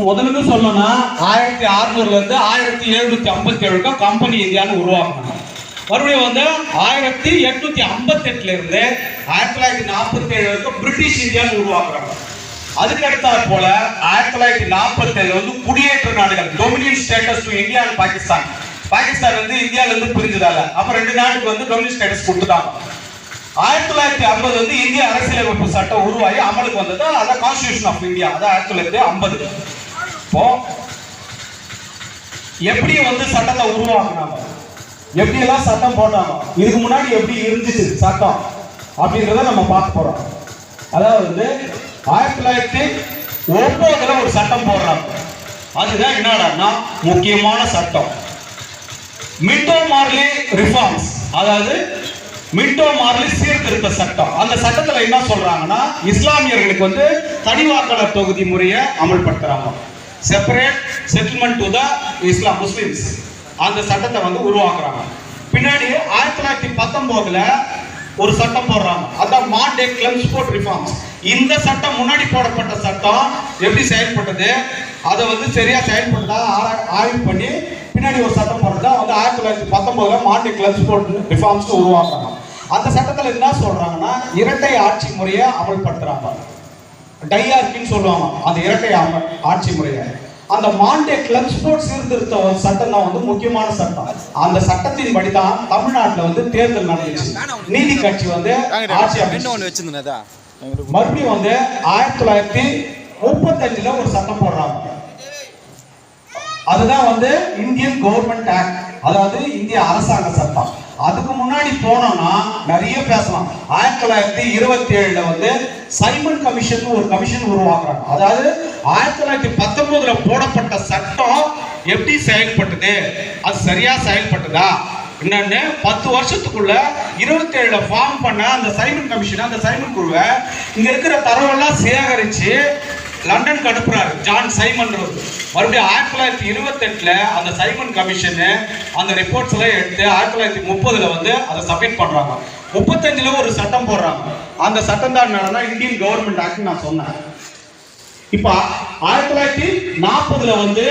முதல்ல சொல்லணும்னா 1600 இருந்து 1757 கம்பெனி இந்தியான்னு உருவாக்குனாங்க. மறுபடியும் வந்து 1858 இருந்து 1947 வரைக்கும் பிரிட்டிஷ் இந்தியான்னு உருவாக்குறாங்க. அதுக்கு அடுத்தாற் போல 1947 வந்து குடியேற்ற நாடுகள் Dominion status to India and Pakistan. Pakistan வந்து இந்தியால இருந்து பிரிஞ்சதால அப்ப ரெண்டு நாட்டுக்கு வந்து டொமினியன் ஸ்டேட்டஸ் கொடுத்துட்டாங்க. 1950 வந்து இந்திய அரசியலமைப்பு சட்டம் உருவாகி அமலுக்கு வந்தது. அதான் கான்ஸ்டிடியூஷன் ஆஃப் இந்தியா. அதான் 1950. இப்போ எப்படி வந்து சட்டத்தை உருவாக்குனாங்க, எப்படி எல்லாம் சட்டம் போட்டாங்க, இதுக்கு முன்னாடி எப்படி இருந்துச்சு சட்டம் அப்படின்றத நம்ம பார்க்க போறோம். அதாவது வந்து 1909 ஒரு சட்டம் போடுறாங்க. அதுதான் என்னடான்னா முக்கியமான சட்டம், மின்டோ மார்லி ரிஃபார்ம்ஸ். அதாவது மின்டோ மார்லி சீர்திருத்த சட்டம். அந்த சட்டத்துல என்ன சொல்றாங்கன்னா இஸ்லாமியர்களுக்கு வந்து தனிவாக்காளர் தொகுதி முறையை அமல்படுத்துறாங்க. Separate settlement to the Islam Muslims. அந்த சட்டத்தை வந்து உருவாக்குறாங்க. பின்னாடி 1919 ஒரு சட்டம் போடுறாங்க. அதான் மாண்டே கிளம்ஸ்போர்ட் ரிஃபார்ம்ஸ். இந்த சட்டம் முன்னாடி போடப்பட்ட சட்டம் எப்படி செயல்பட்டது, அதை வந்து சரியா செயல்பட்டதா ஆய்வு பண்ணி பின்னாடி ஒரு சட்டம் போடுறதா வந்து 1919 மாண்டே கிளம்ஸ்போர்ட் ரிஃபார்ம்ஸ் உருவாக்குறாங்க. அந்த சட்டத்தில் என்ன சொல்றாங்கன்னா இரட்டை ஆட்சி முறையை அமல்படுத்துறாங்க. டையார்கின்னு சொல்லுவாங்க அந்த இரட்டை ஆட்சி முறையை. அந்த மாண்டே கிளம்ஸ்போர்ட் சீர்திருத்த சட்டம் தான் வந்து முக்கியமான சட்டம். அந்த சட்டத்தின் படி தான் தமிழ்நாட்டில் வந்து தேர்தல் நடந்துச்சு. நீதி கட்சி வந்து ஆட்சி அமைச்சு மறுபடியும் வந்து 1935 ஒரு சட்டம் போடுறாங்க. அதுதான் வந்து இந்தியன் கவர்மெண்ட் ஆக்ட், அதாவது இந்திய அரசாங்க சட்டம். அதுக்கு முன்னாடி போனோம்னா நிறைய பேசலாம். 1927 வந்து சைமன் கமிஷன் ஒரு கமிஷன் உருவாக்குறாங்க. அதாவது 1919 போடப்பட்ட சட்டம் எப்படி செயல்பட்டது, அது சரியா செயல்பட்டதா என்னன்னு 10 வருஷத்துக்குள்ள 27 ஃபார்ம் பண்ண அந்த சைமன் கமிஷன், அந்த சைமன் குழுவை இங்க இருக்கிற தரவெல்லாம் சேகரிச்சு லண்டனுக்கு அனுப்புறாரு ஜான் சைமன். மறுபடியும் 1928 அந்த சைமன் கமிஷன் அந்த ரிப்போர்ட்ஸ் எல்லாம் எடுத்து 1930 வந்து அதை சப்மிட் பண்றாங்க. 35 ஒரு சட்டம் போடுறாங்க. அந்த சட்டம் தான் என்னன்னா இந்தியன் கவர்மெண்ட் ஆக்ட் நான் சொன்னேன். இப்ப 1940 வந்து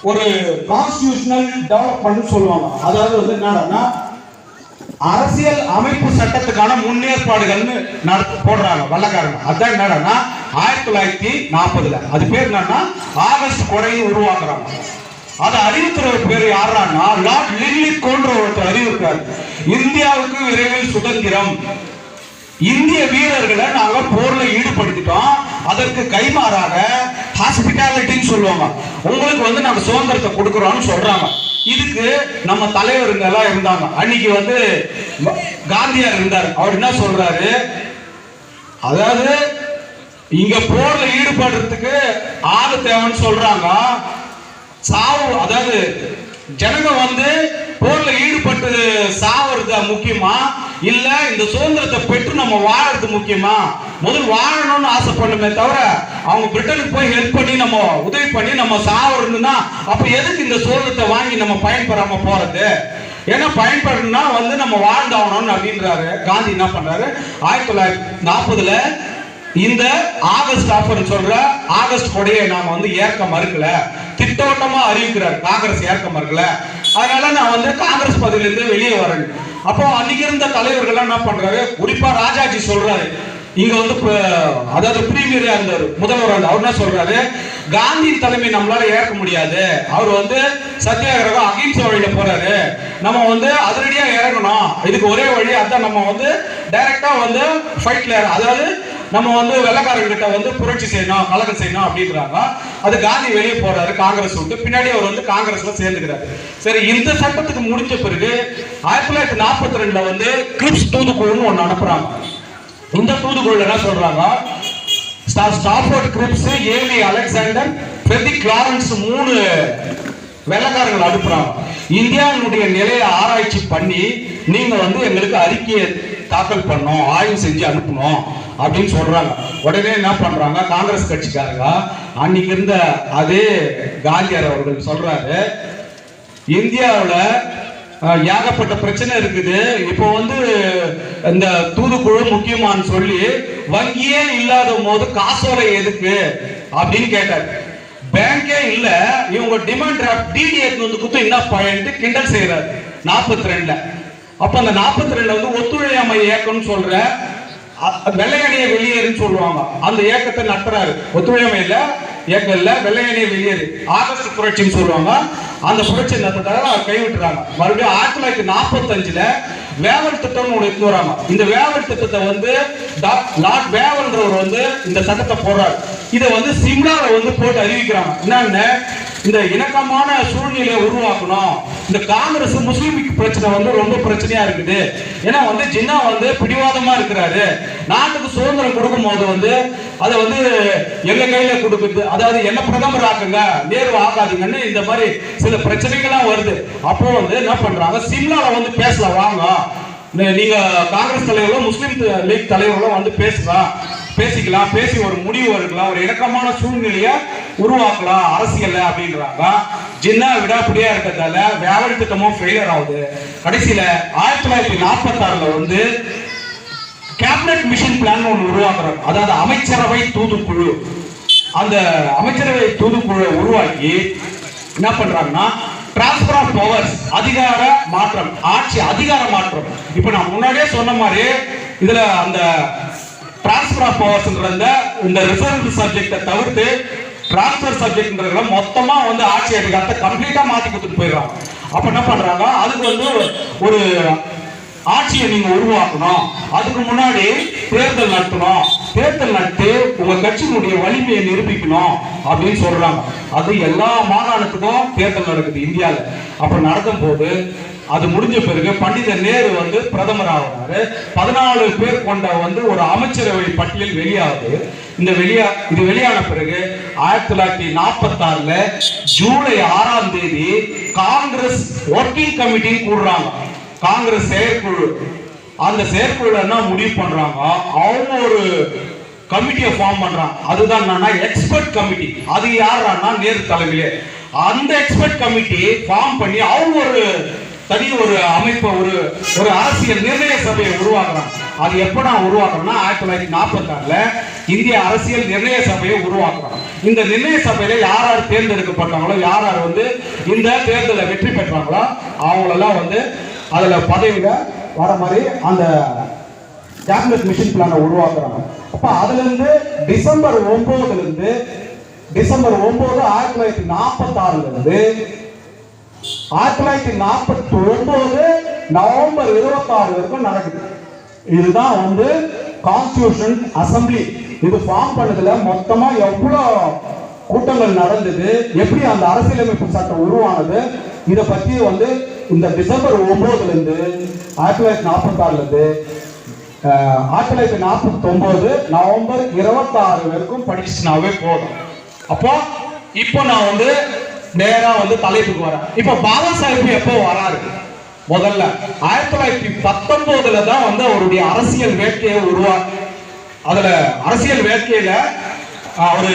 ஒரு கான்ஸ்டிடியூஷனல் டெவலப்மெண்ட் சொல்லுவாங்க. அதாவது வந்து என்னன்னா அரசியல் அமைப்பு சட்டத்துக்கான முன்னேற்பாடுகள்னு போடுறாங்க வெள்ளக்காரங்க. அதான் என்னன்னா 1940 அது பேர் என்னன்னா ஆகஸ்ட் கொடையை உருவாக்குறாங்க. அதை அறிவிக்கிற பேர் யாரான்னா லார்ட் லின்லித்கோன்ற ஒருத்தர் அறிவிக்கிறார். இந்தியாவுக்கு விரைவில் சுதந்திரம், இந்திய வீரர்களை நாங்க போர்ல ஈடுபடுத்திட்டோம், அதற்கு கைமாறாக ஹாஸ்பிட்டாலிட்டின்னு சொல்லுவாங்க, உங்களுக்கு வந்து நாங்க சுதந்திரத்தை கொடுக்குறோம்னு சொல்றாங்க. இதுக்கு நம்ம தலைவருங்க எல்லாம் இருந்தாங்க. அன்னைக்கு வந்து காந்தியார் இருந்தார். அவர் என்ன சொல்றாரு, அதாவது இங்க போர்ல ஈடுபடுறதுக்கு ஆளு தேவைன்னு சொல்றாங்க. சாவு, அதாவது ஜனங்க வந்து போர்ல ஈடுபட்டு சாவறது முக்கியமா இல்ல இந்த சுதந்திரத்தை பெற்று நம்ம வாழறது முக்கியமா? முதல் வாழணும்னு ஆசைப்படணுமே தவிர அவங்க பிரிட்டனுக்கு போய் ஹெல்ப் பண்ணி நம்ம உதவி பண்ணி நம்ம சாவறதுன்னா அப்ப எதுக்கு இந்த சுதந்திரத்தை வாங்கி நம்ம பயன்பெறாம போறது? ஏன்னா பயன்படணும்னா வந்து நம்ம வாழ்ந்தாகணும்னு அப்படின்றாரு. காந்தி என்ன பண்றாரு 1940 இந்த ஆகஸ்ட் ஆஃபர் சொல்ற ஆகஸ்ட் கொடையை நாம வந்து ஏற்க மறுக்கல, திட்டவட்டமா அறிவிக்கிறார். காங்கிரஸ் ஏற்க மறுக்கல, அதனால நான் வந்து காங்கிரஸ் பதவியிலிருந்து வெளியே வரேன். அப்போ அன்னைக்கு இருந்த தலைவர்கள் என்ன பண்றாரு, குறிப்பா ராஜாஜி சொல்றாரு, இங்க வந்து அதாவது பிரீமியரா இருந்தாரு, முதல்வர் இருந்தார். அவர் என்ன சொல்றாரு, காந்தி தலைமை நம்மளால ஏற்க முடியாது, அவர் வந்து சத்தியாகிரகம் அகிம்சை வழியில போறாரு, நம்ம வந்து அதிரடியா இறங்கணும், இதுக்கு ஒரே வழி அதான், நம்ம வந்து டைரக்டா வந்து ஃபைட்ல, அதாவது நம்ம வந்து வெள்ளக்காரர்கிட்ட வந்து புரட்சி செய்யணும், கலகம் செய்யணும் அப்படின்றாங்க. அது காந்தி வெளியே போறாரு காங்கிரஸ் விட்டு. பின்னாடி அவர் வந்து காங்கிரஸ்ல சேர்ந்துக்கிறாரு. சரி, இந்த சட்டத்துக்கு முடிஞ்ச பிறகு 1942 வந்து கிரிப்ஸ் தூதுக்குழுன்னு ஒண்ணு அனுப்புறாங்க. இந்த தூதுக்குழு என்ன சொல்றாங்க, Stafford grips, AV Alexander, Friedrich Lawrence 3 வெள்ளக்காரர்கள் அனுப்புறாங்க. இந்தியாவினுடைய நிலையை ஆராய்ச்சி பண்ணி நீங்க வந்து எங்களுக்கு அறிக்கையை தாக்கல் பண்ணோம், ஆய்வு செஞ்சு அனுப்பணும் அப்படின்னு சொல்றாங்க. உடனே என்ன பண்றாங்க காங்கிரஸ் கட்சிக்காரங்க, அன்னைக்கு இருந்த அதே காந்தியார் அவர்கள் சொல்றாரு, இந்தியாவில் ஏகப்பட்ட பிரச்சனை இருக்குது, இப்போ வந்து இந்த தூதுக்குழு முக்கியமானு சொல்லி வங்கியே இல்லாத போது காசோலை எதுக்கு, அப்படின்னு கேட்டார். பேங்கே இல்ல, இவங்க டிமாண்ட் டிராஃப்ட் டிடிஎஸ் வந்து குத்து என்ன பாயிண்ட் கிண்டல் செய்யறாரு 42ல. அப்ப அந்த 42ல வந்து ஒத்துழையாமை இயக்கம்னு சொல்ற வெள்ளையணிய வெளியேறுன்னு சொல்லுவாங்க. அந்த இயக்கத்தை நடத்துறாரு. ஒத்துழையாமை இல்ல இயக்கம் இல்ல, வெள்ளையணிய வெளியேறு ஆகஸ்ட் புரட்சின்னு சொல்லுவாங்க. அந்த புரட்சி நடத்துறதால கைவிட்டுறாங்க. மறுபடியும் 1945ல வேவல் திட்டம் எடுத்து வராங்க. இந்த வேவல் திட்டத்தை வந்து லார்ட் வேவல்ன்றவர் வந்து இந்த சட்டத்தை போடுறாரு. இதை வந்து சிம்லால வந்து போட்டு அறிவிக்கிறாங்க. என்னன்னு, இந்த இணக்கமான சூழ்நிலையை உருவாக்கணும். இந்த காங்கிரஸ் முஸ்லிம் பிரச்சனை வந்து ரொம்ப பிரச்சனையா இருக்குது. ஏன்னா வந்து ஜின்னா வந்து பிடிவாதமா இருக்கிறாரு. நாட்டுக்கு சுதந்திரம் கொடுக்கும் போது வந்து அதை வந்து எங்க கையில கொடுக்குது, அதாவது என்ன பிரதமர் ஆக்குங்க, நேரு ஆக்காதீங்கன்னு இந்த மாதிரி சில பிரச்சனைகள்லாம் வருது. அப்போ வந்து என்ன பண்றாங்க, சிம்லால வந்து பேசலாம் வாங்க, நீங்க காங்கிரஸ் தலைவர்களும் முஸ்லிம் லீக் தலைவர்களும் வந்து பேசிக்கலாம், பேசி ஒரு முடிவு எடுக்கலாம், ஒரு இணக்கமான சூழ்நிலையை உருவாக்கலாம் அரசியல் அப்படின்றாங்க. ஜின்னா விடாப்பிடியா இருக்கிறதால வேவல் திட்டமும் ஃபெயிலியர் ஆகுது. கடைசியில 1946ல வந்து கேபினட் மிஷன் பிளான் ஒன்று உருவாக்குறாங்க. அதாவது அமைச்சரவை தூதுக்குழு. அந்த அமைச்சரவை தூதுக்குழு உருவாக்கி என்ன பண்றாங்கன்னா, டிரான்ஸ்பர் ஆஃப் பவர்ஸ், அதிகார மாற்றம், ஆட்சி அதிகார மாற்றம். இப்ப நான் முன்னாடியே சொன்ன மாதிரி இதுல அந்த டிரான்ஸ்பர் ஆஃப் பவர்ஸ்ன்றத இந்த ரிசர்வ் சப்ஜெக்டை தவிர்த்து டிரான்ஸ்பர் சப்ஜெக்ட்ன்றத மொத்தமா வந்து ஆட்சி அதிகாரத்தை கம்ப்ளீட்டா மாத்தி கொடுத்துட்டு போயிடுறாங்க. அப்ப என்ன பண்றாங்க, அதுக்கு வந்து ஒரு ஆட்சியை நீங்க உருவாக்கணும், அதுக்கு முன்னாடி தேர்தல் நடத்தணும், தேர்தல் நடத்தி உங்க கட்சியினுடைய வலிமையை நிரூபிக்கணும் அப்படின்னு சொல்றாங்க. அது எல்லா மாகாணத்துக்கும் தேர்தல் நடக்குது இந்தியால. அப்ப நடக்கும் போது அது முடிஞ்ச பிறகு பண்டிதர் நேரு வந்து பிரதமர் ஆகிறாரு. 14 பேர் கொண்ட வந்து ஒரு அமைச்சரவை பட்டியல் வெளியாகுது. இது வெளியான பிறகு 1946ல ஜூலை 6ஆம் தேதி காங்கிரஸ் ஒர்க்கிங் கமிட்டி கூடுறாங்க. காங்கிரஸ் செயற்குழு. அந்த செயற்குழு என்ன முடிவு பண்றாங்க, அவங்க ஒரு கமிட்டியை ஃபார்ம் பண்றாங்க. அதுதான் என்னன்னா எக்ஸ்பர்ட் கமிட்டி. அது யாருன்னா நேரு தலைமையிலே. அந்த எக்ஸ்பர்ட் கமிட்டி ஃபார்ம் பண்ணி அவங்க ஒரு தனி ஒரு அமைப்பை, ஒரு அரசியல் நிர்ணய சபையை உருவாக்குறாங்க. அது எப்படா உருவாக்குறோம்னா 1946ல இந்திய அரசியல் நிர்ணய சபையை உருவாக்குறாங்க. இந்த நிர்ணய சபையில யார் தேர்ந்தெடுக்கப்பட்டாங்களோ, யார் வந்து இந்த தேர்தலை வெற்றி பெற்றாங்களோ அவங்களெல்லாம் வந்து அதுல பதவியில வர மாதிரி அந்த கேபினட் மிஷன் பிளானை உருவாக்குறாங்க. அப்ப அதுல இருந்து டிசம்பர் 9 1946ல இருந்து 1949 நவம்பர் 26 வரைக்கும் நடக்குது. இதுதான் வந்து கான்ஸ்டிடியூஷன் அசம்பிளி. இது ஃபார்ம் பண்ணதுல மொத்தமா எவ்வளவு கூட்டங்கள் நடந்தது, எப்படி அந்த அரசியலமைப்பு சட்டம் உருவானது, இத பத்தி வந்து இந்த டிசம்பர் 9ல இருந்து 1946ல இருந்து 1949 நவம்பர் 26 வரைக்கும் படிச்சுனாவே போதும். அப்போ இப்போ நான் வந்து நேரா வந்து தலைப்புக்கு வரேன். இப்ப பாபா சாஹிப் எப்போ வராரு, முதல்ல 1919ல தான் வந்து அவருடைய அரசியல் வேட்கையை அதுல அரசியல் வேட்கையில அவரு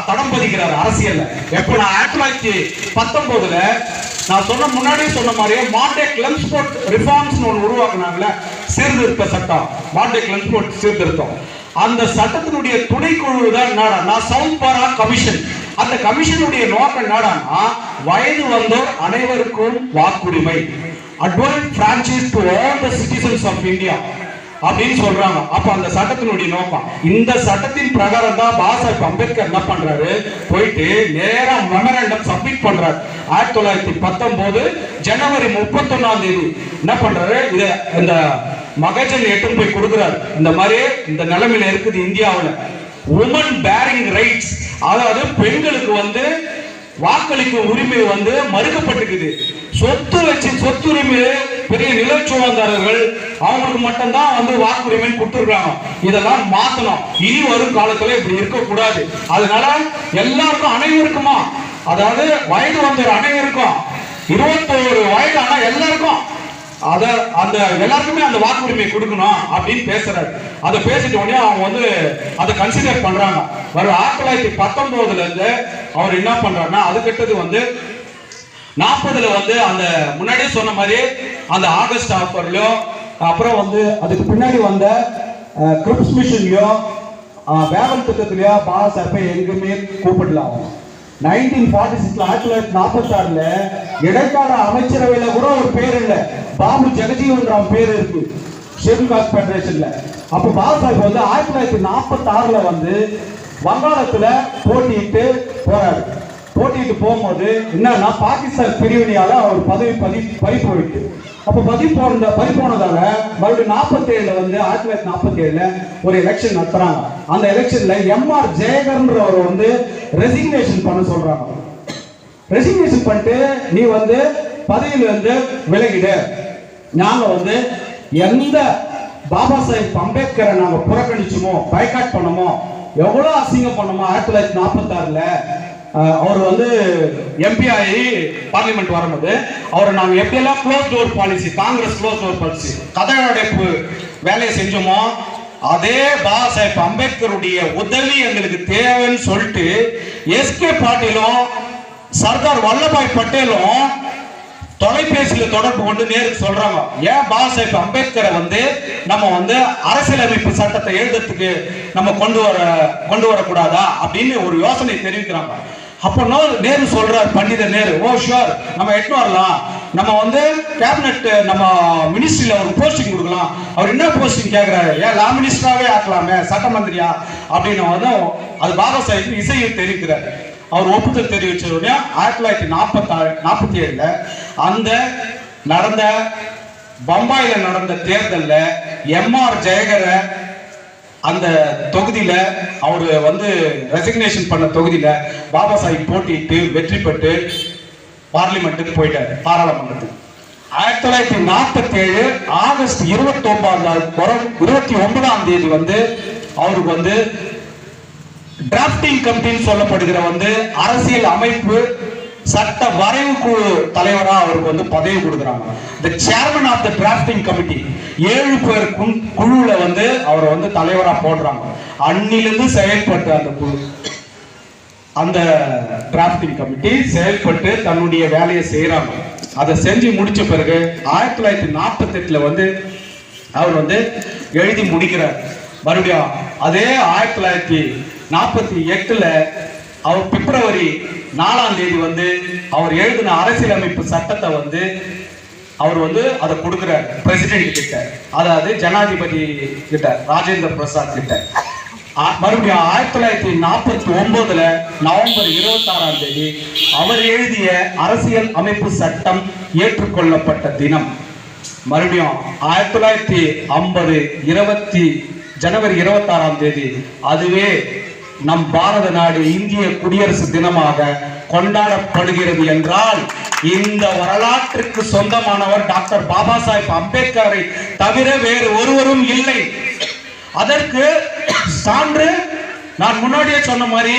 தடம் பதிக்கிறார் அரசியல். எப்ப நான் 1919ல நான் முன்னாடியே சொன்ன மாதிரியே மாண்டேக் லெம்ஸ்போர்ட் ரிஃபார்ம்ஸ் ஒன்று உருவாக்குனாங்கல்ல, சீர்திருத்த சட்டம், மாண்டேக் லெம்ஸ்போர்ட் சீர்திருத்தம். அந்த சட்டத்தினுடைய துணைக்குழு தான் என்னடா சவுத் பாரா கமிஷன். அந்த கமிஷனுடைய நோக்கம் என்னடா, வயது வந்தோர் அனைவருக்கும் வாக்குரிமை, advance franchise to all the citizens of India அப்படின்னு சொல்றாங்க. அப்ப அந்த சட்டத்தினுடைய நோக்கம், இந்த சட்டத்தின் பிரகாரம் தான் பாபா சாஹிப் அம்பேத்கர் என்ன பண்றாரு, போயிட்டு நேரா மெமரண்டம் சப்மிட் பண்றாரு. 1919 ஜனவரி 31ஆம் தேதி என்ன பண்றாரு, இந்த மகஜன் எட்டு போய் கொடுக்கிறாரு. இந்த மாதிரி இந்த நிலைமையில இருக்குது இந்தியாவில் உமன் பேரிங் ரைட்ஸ், அதாவது பெண்களுக்கு வந்து வாக்களிக்கும் உரிமை வந்து மறுக்கப்பட்டிருக்குது. சொத்துரிமை பெரிய நிலச்சுவாந்தாரர்கள் அவங்களுக்கு மட்டும்தான் வந்து வாக்குரிமை கொடுத்துருக்காங்க. இதெல்லாம் மாத்தணும். இனி வரும் காலத்துல இப்படி இருக்கக்கூடாது. அதனால எல்லாருக்கும், அனைவருக்குமா, அதாவது வயது வந்த அனைவருக்கும் 21 வயது ஆனா எல்லாருக்கும் அந்த எல்லாருக்குமே அந்த வாக்குரிமை கொடுக்கணும் அப்படின்னு பேசுறாரு. அதை பேசிட்ட உடனே அவங்க வந்து அதை கன்சிடர் பண்றாங்க. வரும் 1919ல இருந்து அவர் என்ன பண்றாருன்னா, அது கிட்டது வந்து 40ல வந்து அந்த முன்னாடியே சொன்ன மாதிரி அந்த ஆகஸ்ட் ஆஃபர்லயோ, அப்புறம் வந்து அதுக்கு பின்னாடி வந்த கிரிப்ஸ் மிஷன்லயோ, வேவல் திட்டத்திலேயே பாபா சாஹிப்பை எங்குமே கூப்பிடலாம். 1946 1946 இடைக்கால அமைச்சரவையில கூட ஒரு பேர் இல்லை. பாபு ஜெகஜீவன் ராம் பேர் இருக்கு ஷெட்யூல் காஸ்ட் ஃபெடரேஷன்ல. அப்ப பாபா சாஹிப் வந்து 1946 வந்து வங்காளத்துல போட்டிட்டு போறாரு. போட்டிட்டு போகும்போது என்னன்னா பாகிஸ்தான் பிரிவினையால அவர் பதவி பறி போயிட்டு, அப்ப பறி போனதால மறுபடியும் 47 வந்து 1947 ஒரு எலெக்ஷன் நடத்துறாங்க. அந்த எலெக்ஷன்ல எம்ஆர் ஜெயகர்ன்றவர் வந்து ரெசிக்னேஷன் பண்ண சொல்றாங்க. ரெசிக்னேஷன் பண்ணிட்டு நீ வந்து பதவியில வந்து விலகிடு, நாங்க வந்து எந்த பாபா சாஹிப் அம்பேத்கரை நாங்க புறக்கணிச்சோமோ பைகாட் பண்ணமோ எவ்வளவு அசிங்கம் பண்ணமோ 1946 அவர் வந்து எம்பி ஆகி பார்லிமெண்ட் வரும்போது அவரை நாங்க எப்படியெல்லாம் close door policy, Congress close door policy கதையடைப்பு வேலையை செஞ்சோமோ அதே பாபா சாஹிப் அம்பேத்கருடைய உதவி எங்களுக்கு தேவைன்னு சொல்லிட்டு எஸ்கே பாட்டீலும் சர்தார் வல்லபாய் பட்டேலும் தொலைபேசியில தொடர்பு கொண்டு நேருக்கு சொல்றாங்க, ஏன் பாபா சாஹிப் அம்பேத்கரை வந்து நம்ம வந்து அரசியலமைப்பு சட்டத்தை எழுதுறதுக்கு நம்ம கொண்டு வரக்கூடாதா அப்படின்னு ஒரு யோசனை தெரிவிக்கிறாங்க. அப்போ நேரு சொல்றார், பண்டித நேரு, ஓ ஷுவர் நம்ம எட்டு வரலாம், நம்ம வந்து கேபினெட் நம்ம மினிஸ்ட்ரியில ஒரு போஸ்டிங் கொடுக்கலாம். அவர் என்ன போஸ்டிங் கேட்கிறாரு, ஏன் லா மினிஸ்டராகவே ஆக்கலாமே, சட்ட மந்திரியா அப்படின்னு வந்து அது பாபா சாஹிப் இசையை தெரிவிக்கிறார். அவர் ஒப்புதல் தெரிவிச்ச உடனே 1947 அந்த நடந்த பம்பாயில நடந்த தேர்தல்ல எம்ஆர் ஜெயகரை அந்த தொகுதியில அவரு வந்து ரெசிக்னேஷன் பண்ண தொகுதியில பாபா சாஹிப் போட்டிட்டு வெற்றி பெற்று பார்லிமெண்ட்டுக்கு போயிட்டாரு, பாராளுமன்றத்துக்கு. 1947 ஆகஸ்ட் 29ஆம் தேதி வந்து அவருக்கு வந்து டிராப்டிங் கமிட்டின்னு சொல்லப்படுகிற வந்து அரசியல் அமைப்பு சட்ட வரைவு குழு தலைவரா அவருக்கு வந்து பதவி கொடுக்குறாங்க. the chairman of the drafting committee 7 பேர் குழுல வந்து அவரை வந்து தலைவரா போடுறாங்க. அன்னிலிருந்து செயல்பட்டு அந்த குழு, அந்த டிராப்டிங் கமிட்டி செயல்பட்டு தன்னுடைய வேலையை செய்யறாங்க. அதை செஞ்சு முடிச்ச பிறகு 1948 வந்து அவர் வந்து எழுதி முடிக்கிறார். மறுபடியும் அதே 1948 அவர் பிப்ரவரி 4ஆம் தேதி வந்து அவர் எழுதின அரசியலமைப்பு சட்டத்தை வந்து அவர் வந்து அதை கொடுக்கிறார் பிரசிடென்ட் கிட்ட, அதாவது ஜனாதிபதி கிட்ட, ராஜேந்திர பிரசாத் கிட்ட. மறுபடியும் 1949 நவம்பர் 26ஆம் தேதி அவர் எழுதிய அரசியல் அமைப்பு சட்டம் ஏற்றுக்கொள்ளப்பட்ட தினம். மறுபடியும் 1950 ஜனவரி 26ஆம் தேதி அதுவே நம் பாரத நாடு இந்திய குடியரசு தினமாக கொண்டாடப்படுகிறது என்றால் இந்த வரலாற்றுக்கு சொந்தமானவர் டாக்டர் பாபா சாஹிப் அம்பேத்கரை தவிர வேறு ஒருவரும் இல்லை. அதற்கு சான்று நான் முன்னாடியே சொன்ன மாதிரி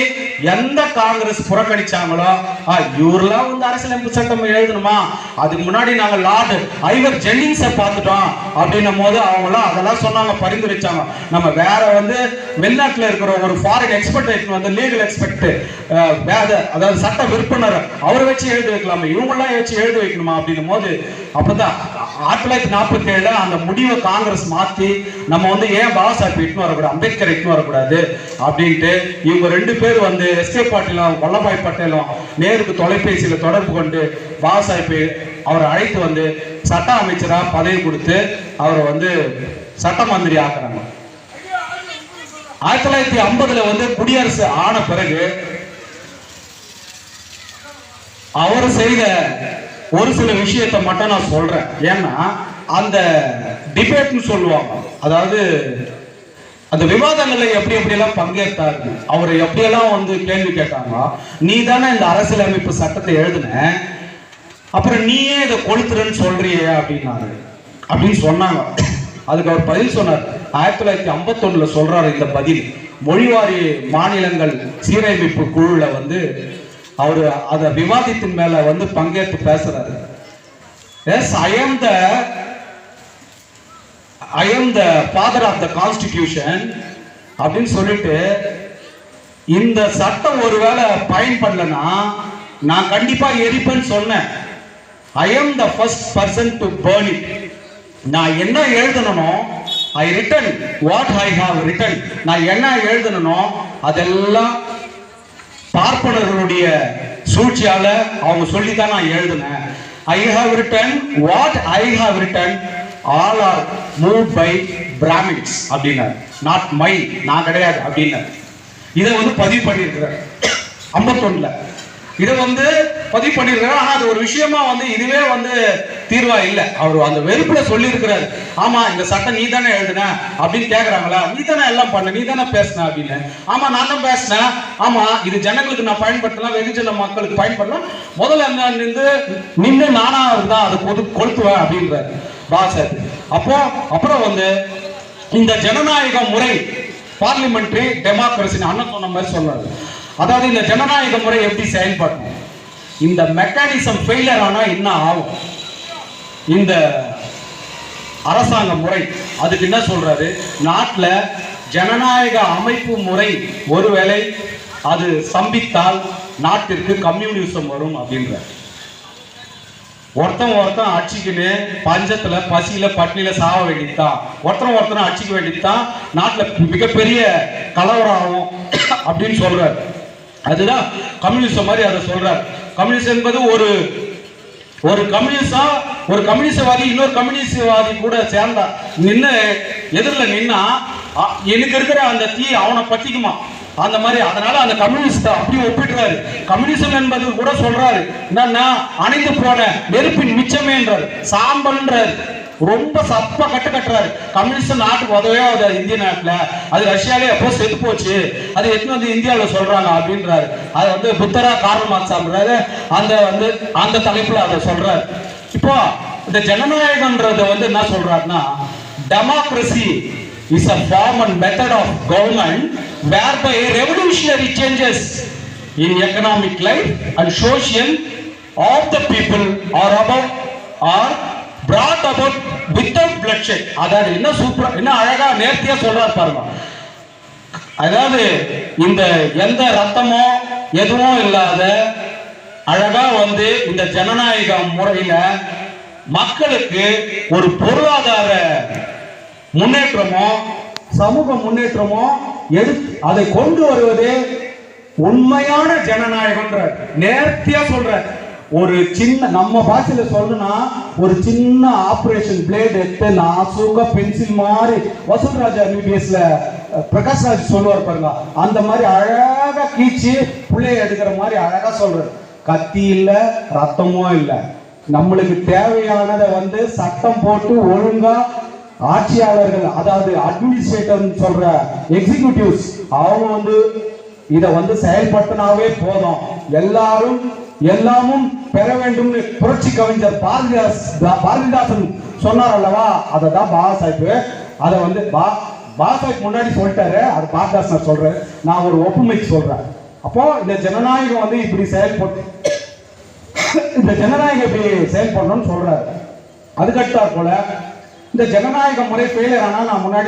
எந்த காங்கிரஸ் புறக்கணிச்சாங்களோ இவரெல்லாம் வந்து அரசியலமைப்பு சட்டம் எழுதணுமா, அதுக்கு முன்னாடி நாங்க லார்டு ஐவர் ஜென்னிங்ஸை பார்த்துட்டோம் அப்படின்னும் போது அவங்களாம் அதெல்லாம் சொன்னாங்க, பரிந்துரைச்சாங்க. நம்ம வேற வந்து வெளிநாட்டில் இருக்கிற ஒரு ஃபாரின் எக்ஸ்பர்ட் வந்து லீகல் எக்ஸ்பர்ட் அதாவது சட்ட விற்பனர் அவரை வச்சு எழுதி வைக்கலாமா, இவங்கெல்லாம் வச்சு எழுதி வைக்கணுமா அப்படின்னும் போது அப்பதான் 1947 அந்த முடிவை காங்கிரஸ் மாத்தி நம்ம வந்து ஏன் பாபா சாஹிப் இட்டுன்னு வரக்கூடாது, அம்பேத்கர் இட்டுன்னு வரக்கூடாது அப்படின்ட்டு இவங்க 2 பேர் வந்து எஸ்கே பாட்டீலும் வல்லபாய் பட்டேலும் நேருக்கு தொலைபேசியில தொடர்பு கொண்டு பாபா சாஹிப் அவரை அழைத்து வந்து சட்ட அமைச்சரா பதவி கொடுத்து அவரை வந்து சட்ட மந்திரி ஆக்குறாங்க. 1950 வந்து குடியரசு ஆன பிறகு அவர் செய்த ஒரு சில விஷயத்தை மட்டும் நான் சொல்றேன். ஏன்னா அந்த டிபேட்னு சொல்லுவாங்க, அதாவது அந்த விவாதங்களை எப்படி எப்படியெல்லாம் பங்கேற்றாரு, அவரை எப்படியெல்லாம் வந்து கேள்வி கேட்டாங்க. நீ தானே இந்த அரசியலமைப்பு சட்டத்தை எழுதுன, அப்புறம் நீயே இதை கொளுத்துறன்னு சொல்றியே அப்படின்னு சொன்னாங்க. அதுக்கு அவர் பதில் சொன்னார். 1951 சொல்றாரு இந்த பதில். மொழிவாரி மாநிலங்கள் சீரமைப்பு குழுல வந்து அவரு அத விவாதத்தின் மேல வந்து பங்கேற்று பேசுறாரு. Yes, I am the father of the constitution அப்படின்னு சொல்லிட்டு இந்த சட்டம் ஒருவேளை பயன்படலன்னா நான் கண்டிப்பா எரிப்பேன்னு சொன்னேன். I am the first person to burn it. நான் என்ன எழுதணும் I written what I have return. நான் என்ன எழுதணும் அதெல்லாம் பார்ப்பனர்களுடைய சூழ்ச்சியால அவங்க சொல்லித்தான் நான் எழுதினேன். I have written what I have written, all are moved by Brahmins அப்படின்னாரு. நாட் மை, நான் கிடையாது அப்படின்னாரு. இதை வந்து பதிவு பண்ணியிருக்கிறார் 51ல. இதை வந்து பதிவு பண்ணிருக்காரு. ஆனா அது ஒரு விஷயமா வந்து இதுவே வந்து தீர்வா இல்லை. அவர் அந்த வெறுப்புல சொல்லி இருக்கிறாரு, ஆமா இந்த சட்டம் நீ தானே எழுதுன அப்படின்னு கேக்குறாங்களா, நீ தானே எல்லாம் பண்ண, நீ தானே பேசின அப்படின்னு. ஆமா நான் தான் பேசினேன். ஆமா இது ஜனங்களுக்கு நான் பயன்படுத்தலாம், வெகுஜன மக்களுக்கு பயன்படலாம். முதல்ல நின்று நானா இருந்தா அதை கொளுத்துவேன் அப்படின்றாரு பாசர். அப்புறம் வந்து இந்த ஜனநாயக முறை பார்லிமெண்டரி டெமோக்ரஸி அண்ணன் சொன்ன மாதிரி சொல்றாரு. அதாவது இந்த ஜனநாயக முறை எப்படி செயல்படும், இந்த மெக்கானிசம் ஃபெயிலியர் ஆனா என்ன ஆகும், இந்த அரசாங்க முறை அதுக்கு என்ன சொல்றாரு, நாட்டுல ஜனநாயக அமைப்பு முறை ஒருவேளை அது ஸ்தம்பித்தால் நாட்டிற்கு கம்யூனிசம் வரும் அப்படின்ற. ஒருத்தன் அடிச்சுக்கின்னு பஞ்சத்துல பசியில பட்டினியில சாக வேண்டியதுதான், ஒருத்தனை அடிச்சுக்க வேண்டியதுதான், நாட்டுல மிகப்பெரிய கலவரம் ஆகும் அப்படின்னு சொல்றாரு. அதுதான் கம்யூனிசம் மாதிரி அதை சொல்றாரு. கம்யூனிசம் என்பது ஒரு கம்யூனிசவாதி இன்னொரு கம்யூனிசவாதி கூட சேர்ந்தா நின்று எதிரில் நின்னா எனக்கு இருக்கிற அந்த தீ அவனை பத்திக்குமா அந்த மாதிரி. அதனால அந்த கம்யூனிஸ்ட் அப்படி ஒப்பிடுறாரு. கம்யூனிசம் என்பது கூட சொல்றாரு என்னன்னா அணைந்து போன நெருப்பின் மிச்சமேன்றாரு, சாம்பல்ன்றாரு. ரொம்ப சப்பா கட்டுறாரு. கம்யூனிஸ்ட் நாட்டுக்கு உதவே உதவி இந்திய நாட்டுல, அது ரஷ்யாலே எப்போ செத்து போச்சு, அது எத்தனை வந்து இந்தியாவில் சொல்றாங்க அப்படின்றாரு. அது வந்து புத்தரா கார்ல் மார்க்ஸ் அந்த தலைப்புல அதை சொல்றாரு. இப்போ இந்த ஜனநாயகம்ன்றது வந்து என்ன சொல்றாருன்னா, democracy is a form and method of government whereby revolutionary changes in economic life and social of the people are brought about without bloodshed. அதாவது என்ன சூப்பரா என்ன அழகா நேர்த்தியா சொல்றாரு பாருங்க. அதாவது இந்த எந்த ரத்தமோ எதுவும் இல்லாத அழகா வந்து இந்த ஜனநாயக முறையில மக்களுக்கு ஒரு பொருளாதார முன்னேற்றமோ சமூக முன்னேற்றமோ அதை கொண்டு வருவதே உண்மையான ஜனநாயகம். நேர்த்தியா சொல்ற ஒரு சின்ன நம்ம பாஷையில சொல்லணும்னா ஒரு சின்ன ஆபரேஷன் பிளேட் எடுத்து நாசூக்கா பென்சில் மாதிரி வசூல்ராஜா MBBSல பிரகாஷ் ராஜ் சொல்லுவார் பாருங்க, அந்த மாதிரி அழகா கீச்சு பிள்ளைய எடுக்கிற மாதிரி அழகா சொல்றாரு. கத்தி இல்ல, ரத்தமும் இல்ல, நம்மளுக்கு தேவையானதை வந்து சட்டம் போட்டு ஒழுங்கா ஆட்சியாளர்கள், அதாவது அட்மினிஸ்ட்ரேட்டர் சொல்ற எக்ஸிகியூட்டிவ்ஸ் அவங்க வந்து இதை வந்து செயல்படுத்தினாவே போதும், எல்லாமும் பெற வேண்டும். புரட்சி கவிஞர் பாரதிதாசன் சொன்னார் அல்லவா, அதை தான் பாபா சாஹிப் அதை வந்து பாபா சாஹிப் முன்னாடி சொல்லிட்டாரு, அது பாரதிதாசன் சொல்றாரு. நான் ஒரு ஒப்புமைக்கு சொல்றேன். அப்போ இந்த ஜனநாயகம் வந்து இப்படி செயல்படணும்னு சொல்றாரு. அதுக்கடுத்தா போல இந்த ஜனநாயக முறை ஃபெயிலியர் ஆனா நான் முன்னாடி